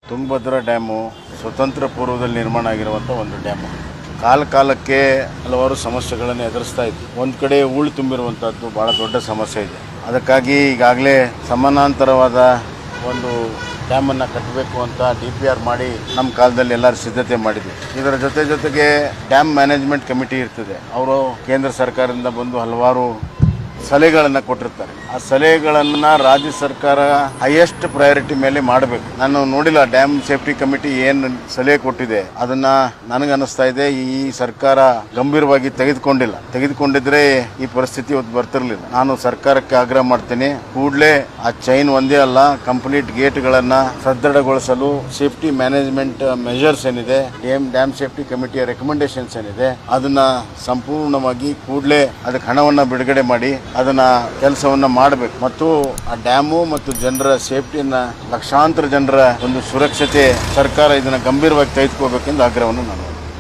Tungabhadra dam ಸ್ವತಂತ್ರ ಪೂರ್ವದಲ್ಲಿ ನಿರ್ಮಾಣ ಆಗಿರುವಂಥ ಒಂದು ಡ್ಯಾಮು. ಕಾಲಕ್ಕೆ ಹಲವಾರು ಸಮಸ್ಯೆಗಳನ್ನು ಎದುರಿಸ್ತಾ ಇದ್ವಿ. ಒಂದು ಕಡೆ ಹೂಳು ತುಂಬಿರುವಂಥದ್ದು ಭಾಳ ದೊಡ್ಡ ಸಮಸ್ಯೆ ಇದೆ. ಅದಕ್ಕಾಗಿ ಈಗಾಗಲೇ ಸಮಾನಾಂತರವಾದ ಒಂದು ಡ್ಯಾಮನ್ನು ಕಟ್ಟಬೇಕು ಅಂತ DPR ಮಾಡಿ ನಮ್ಮ ಕಾಲದಲ್ಲಿ ಎಲ್ಲರೂ ಸಿದ್ಧತೆ ಮಾಡಿದ್ವಿ. ಇದರ ಜೊತೆಗೆ ಡ್ಯಾಮ್ ಮ್ಯಾನೇಜ್ಮೆಂಟ್ ಕಮಿಟಿ ಇರ್ತದೆ. ಅವರು ಕೇಂದ್ರ ಸರ್ಕಾರದಿಂದ ಬಂದು ಹಲವಾರು ಸಲಹೆಗಳನ್ನು ಕೊಟ್ಟಿರ್ತಾರೆ. ಆ ಸಲಹೆಗಳನ್ನು ರಾಜ್ಯ ಸರ್ಕಾರ ಹೈಯೆಸ್ಟ್ ಪ್ರಯಾರಿಟಿ ಮೇಲೆ ಮಾಡಬೇಕು. ನಾನು ನೋಡಿಲ್ಲ ಡ್ಯಾಮ್ ಸೇಫ್ಟಿ ಕಮಿಟಿ ಏನು ಸಲಹೆ ಕೊಟ್ಟಿದೆ, ಅದನ್ನು ನನಗನ್ನಿಸ್ತಾ ಇದೆ ಈ ಸರ್ಕಾರ ಗಂಭೀರವಾಗಿ ತೆಗೆದುಕೊಂಡಿದ್ರೆ ಈ ಪರಿಸ್ಥಿತಿ ಇವತ್ತು ಬರ್ತಿರ್ಲಿಲ್ಲ. ನಾನು ಸರ್ಕಾರಕ್ಕೆ ಆಗ್ರಹ ಮಾಡ್ತೀನಿ, ಕೂಡಲೇ ಆ ಚೈನ್ ಒಂದೇ ಅಲ್ಲ, ಕಂಪ್ಲೀಟ್ ಗೇಟ್ಗಳನ್ನು ಸದೃಢಗೊಳಿಸಲು ಸೇಫ್ಟಿ ಮ್ಯಾನೇಜ್ಮೆಂಟ್ ಮೆಜರ್ಸ್ ಏನಿದೆ, ಡ್ಯಾಮ್ ಸೇಫ್ಟಿ ಕಮಿಟಿಯ ರೆಕಮೆಂಡೇಶನ್ಸ್ ಏನಿದೆ, ಅದನ್ನು ಸಂಪೂರ್ಣವಾಗಿ ಕೂಡಲೇ ಅದಕ್ಕೆ ಹಣವನ್ನು ಬಿಡುಗಡೆ ಮಾಡಿ ಅದನ್ನು ಕೆಲಸವನ್ನು ಮಾಡಬೇಕು. ಮತ್ತು ಆ ಡ್ಯಾಮು ಮತ್ತು ಜನರ ಸೇಫ್ಟಿಯನ್ನು, ಲಕ್ಷಾಂತರ ಜನರ ಒಂದು ಸುರಕ್ಷತೆ ಸರ್ಕಾರ ಇದನ್ನು ಗಂಭೀರವಾಗಿ ತೆಗೆದುಕೋಬೇಕೆಂದು ಆಗ್ರಹವನ್ನು ನಾನು